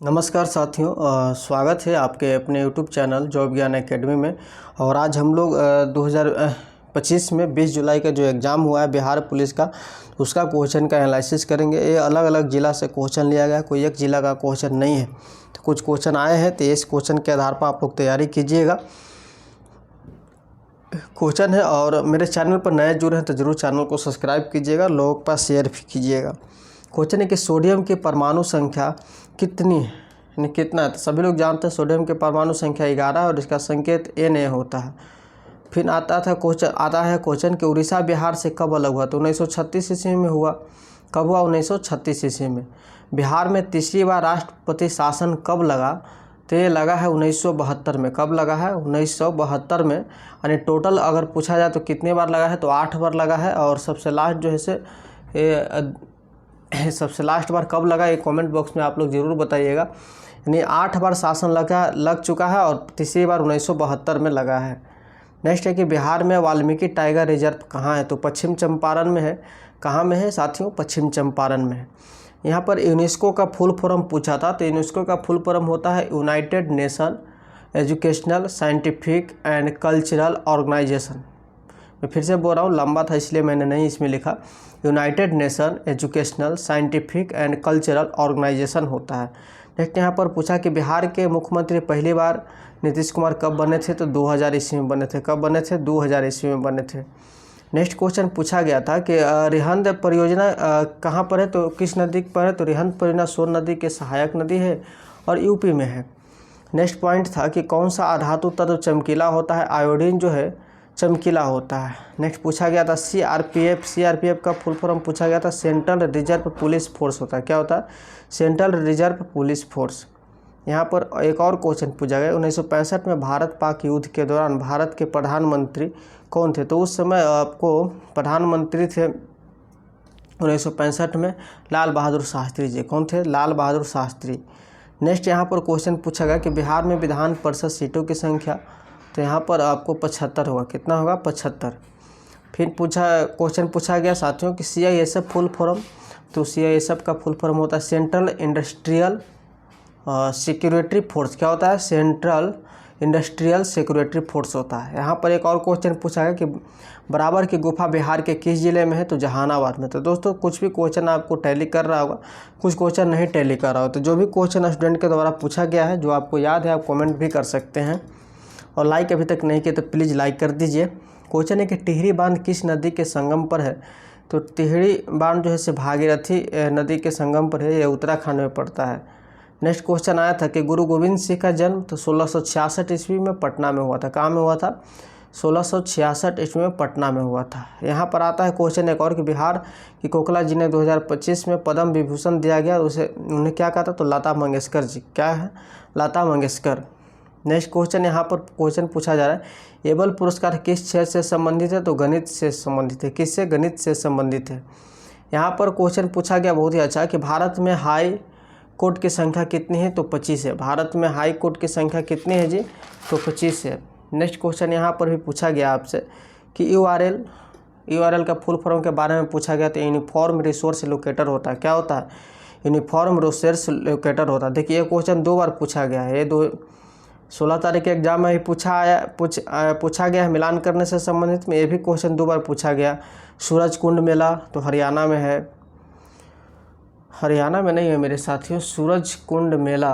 नमस्कार साथियों, स्वागत है आपके अपने YouTube चैनल जॉब ज्ञान एकेडमी में। और आज हम लोग 2025 में 20 जुलाई का जो एग्ज़ाम हुआ है बिहार पुलिस का, उसका क्वेश्चन का एनालिसिस करेंगे। ये अलग अलग ज़िला से क्वेश्चन लिया गया, कोई एक ज़िला का क्वेश्चन नहीं है। तो कुछ क्वेश्चन आए हैं, तो इस क्वेश्चन के आधार पर आप लोग तैयारी कीजिएगा। क्वेश्चन है, और मेरे चैनल पर नए जुड़े हैं तो ज़रूर चैनल को सब्सक्राइब कीजिएगा, लोगों के पास शेयर भी कीजिएगा। क्वेश्चन है कि सोडियम की परमाणु संख्या कितनी है, यानी कितना है। तो सभी लोग जानते हैं सोडियम की परमाणु संख्या 11 है और इसका संकेत Na होता है। फिर आता है क्वेश्चन कि उड़ीसा बिहार से कब अलग हुआ। तो 1936 ईस्वी में हुआ। कब हुआ? 1936 ईस्वी में। बिहार में तीसरी बार राष्ट्रपति शासन कब लगा? तो ये लगा है 1972 में। कब लगा है? 1972 में। यानी टोटल अगर पूछा जाए तो कितने बार लगा है, तो 8 बार लगा है। और सबसे लास्ट जो है से सबसे लास्ट बार कब लगा, ये कमेंट बॉक्स में आप लोग ज़रूर बताइएगा। यानी 8 बार शासन लग चुका है और तीसरी बार 1972 में लगा है। नेक्स्ट है कि बिहार में वाल्मीकि टाइगर रिजर्व कहाँ है। तो पश्चिम चंपारण में है। कहाँ में है साथियों? पश्चिम चंपारण में है। यहाँ पर यूनेस्को का फुल फॉर्म पूछा था, तो यूनेस्को का फुल फॉर्म होता है United Nation Educational Scientific and Cultural Organization. मैं फिर से बोल रहा हूँ, लंबा था इसलिए मैंने नहीं इसमें लिखा। United Nation Educational Scientific and Cultural Organization होता है। नेक्स्ट यहाँ पर पूछा कि बिहार के मुख्यमंत्री पहली बार नीतीश कुमार कब बने थे। तो 2000 ईस्वी में बने थे। कब बने थे? 2000 ईस्वी में बने थे। नेक्स्ट क्वेश्चन पूछा गया था कि रिहंद परियोजना कहाँ पर है, तो किस नदी पर है। तो रिहंद परियोजना सोन नदी के सहायक नदी है और यूपी में है। नेक्स्ट पॉइंट था कि कौन सा अधातु तत्व चमकीला होता है। आयोडीन जो है चमकीला होता है। नेक्स्ट पूछा गया था सीआरपीएफ का फुल फॉर्म पूछा गया था सेंट्रल रिजर्व पुलिस फोर्स होता है। क्या होता है? Central reserve police force. यहाँ पर एक और क्वेश्चन पूछा गया 1965 में भारत पाक युद्ध के दौरान भारत के प्रधानमंत्री कौन थे। तो उस समय आपको प्रधानमंत्री थे 1965 में लाल बहादुर शास्त्री जी। कौन थे? लाल बहादुर शास्त्री। नेक्स्ट यहाँ पर क्वेश्चन पूछा गया कि बिहार में विधान परिषद सीटों की संख्या। तो यहाँ पर आपको 75 होगा। कितना होगा? 75। फिर क्वेश्चन पूछा गया साथियों कि CISF फुल फॉर्म। तो CISF का फुल फॉर्म होता है सेंट्रल इंडस्ट्रियल सिक्योरिटी फोर्स। क्या होता है? सेंट्रल इंडस्ट्रियल सिक्योरिटी फोर्स होता है। यहाँ पर एक और क्वेश्चन पूछा गया कि बराबर की गुफा बिहार के किस जिले में है। तो जहानाबाद में। तो दोस्तों कुछ भी क्वेश्चन आपको टैली कर रहा होगा, कुछ क्वेश्चन नहीं टैली कर रहा हो। तो जो भी क्वेश्चन स्टूडेंट के द्वारा पूछा गया है, जो आपको याद है, आप कमेंट भी कर सकते हैं। और लाइक अभी तक नहीं किया तो प्लीज़ लाइक कर दीजिए। क्वेश्चन है कि टिहरी बांध किस नदी के संगम पर है। तो टिहरी बांध जो है से भागीरथी नदी के संगम पर है। ये उत्तराखंड में पड़ता है। नेक्स्ट क्वेश्चन आया था कि गुरु गोविंद सिंह का जन्म तो 1666 ईस्वी में पटना में हुआ था। कहाँ में हुआ था? 1666 ईस्वी में पटना में हुआ था। यहाँ पर आता है क्वेश्चन एक और कि बिहार की कोकिला जी ने 2025 में पद्म विभूषण दिया गया, उन्हें क्या कहा था। तो लता मंगेशकर जी। क्या है? लता मंगेशकर। नेक्स्ट क्वेश्चन यहाँ पर क्वेश्चन पूछा जा रहा है एबल पुरस्कार किस क्षेत्र से संबंधित है। तो गणित से संबंधित है। किससे? गणित से संबंधित है। यहाँ पर क्वेश्चन पूछा गया बहुत ही अच्छा कि भारत में हाई कोर्ट की संख्या कितनी है। तो 25 है। भारत में हाई कोर्ट की संख्या कितनी है जी? तो 25 है। नेक्स्ट क्वेश्चन यहाँ पर भी पूछा गया आपसे कि यूआरएल का फुल फॉर्म के बारे में पूछा गया। तो यूनिफॉर्म रिसोर्स लोकेटर होता है। क्या होता है? यूनिफॉर्म रिसोर्स लोकेटर होता है। देखिए ये क्वेश्चन 2 बार पूछा गया है। ये 16 तारीख के एग्जाम में ही पूछा गया है मिलान करने से संबंधित में। ये भी क्वेश्चन 2 बार पूछा गया। सूरज कुंड मेला तो हरियाणा में है। हरियाणा में नहीं है मेरे साथियों, सूरज कुंड मेला।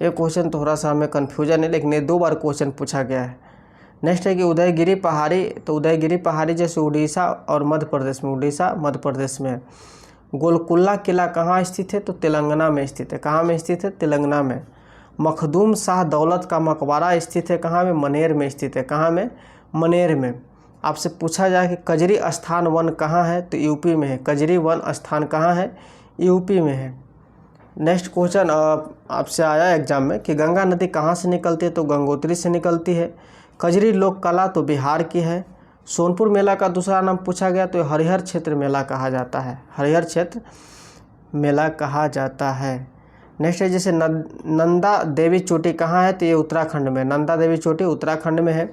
ये क्वेश्चन थोड़ा सा हमें कन्फ्यूजन है, लेकिन ये 2 बार क्वेश्चन पूछा गया है। नेक्स्ट है कि उदयगिरी पहाड़ी। तो उदयगिरी पहाड़ी जैसे उड़ीसा और मध्य प्रदेश में, उड़ीसा मध्य प्रदेश में है। गोलकुल्ला किला कहाँ स्थित है। तो तेलंगाना में स्थित है। कहाँ में स्थित है? तेलंगाना में। मखदूम शाह दौलत का मकबरा स्थित है कहाँ में? मनेर में स्थित है। कहाँ में? मनेर में। आपसे पूछा जाए कि कजरी स्थान वन कहाँ है। तो यूपी में है। कजरी वन स्थान कहाँ है? यूपी में है। नेक्स्ट क्वेश्चन आपसे आया एग्जाम में कि गंगा नदी कहाँ से निकलती है। तो गंगोत्री से निकलती है। कजरी लोक कला तो बिहार की है। सोनपुर मेला का दूसरा नाम पूछा गया तो हरिहर क्षेत्र मेला कहा जाता है। हरिहर क्षेत्र मेला कहा जाता है। नेक्स्ट है जैसे नंदा देवी चोटी कहाँ है। तो ये उत्तराखंड में। नंदा देवी चोटी उत्तराखंड में है।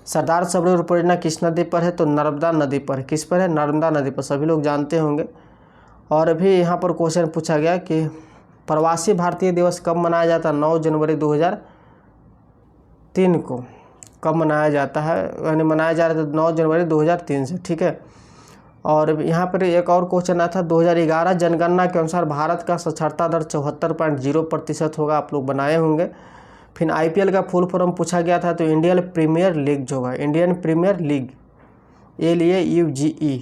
सरदार सरोवर परियोजना किस नदी पर है। तो नर्मदा नदी पर। किस पर है? नर्मदा नदी पर। सभी लोग जानते होंगे। और अभी यहाँ पर क्वेश्चन पूछा गया कि प्रवासी भारतीय दिवस कब मनाया जाता है? 9 जनवरी 2003 को। कब मनाया जाता है? यानी मनाया जा रहा था 9 जनवरी 2003 से, ठीक है। और यहाँ पर एक और क्वेश्चन आया था, 2011 जनगणना के अनुसार भारत का साक्षरता दर 74.0% होगा, आप लोग बनाए होंगे। फिर IPL का फुल फॉर्म पूछा गया था, तो इंडियन प्रीमियर लीग जो है, Indian Premier League, LAUGE।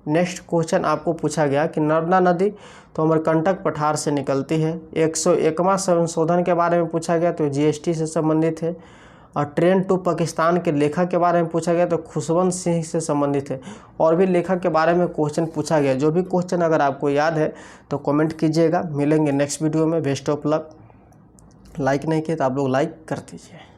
Next question आपको पूछा गया कि नर्मदा नदी तो अमरकंटक पठार से निकलती है। 101वां संशोधन के बारे में पूछा गया, तो GST से संबंधित है। और ट्रेन टू पाकिस्तान के लेखक के बारे में पूछा गया, तो खुशवंत सिंह से संबंधित है। और भी लेखक के बारे में क्वेश्चन पूछा गया। जो भी क्वेश्चन अगर आपको याद है तो कमेंट कीजिएगा। मिलेंगे नेक्स्ट वीडियो में। Best of luck. लाइक नहीं किया तो आप लोग लाइक कर दीजिए।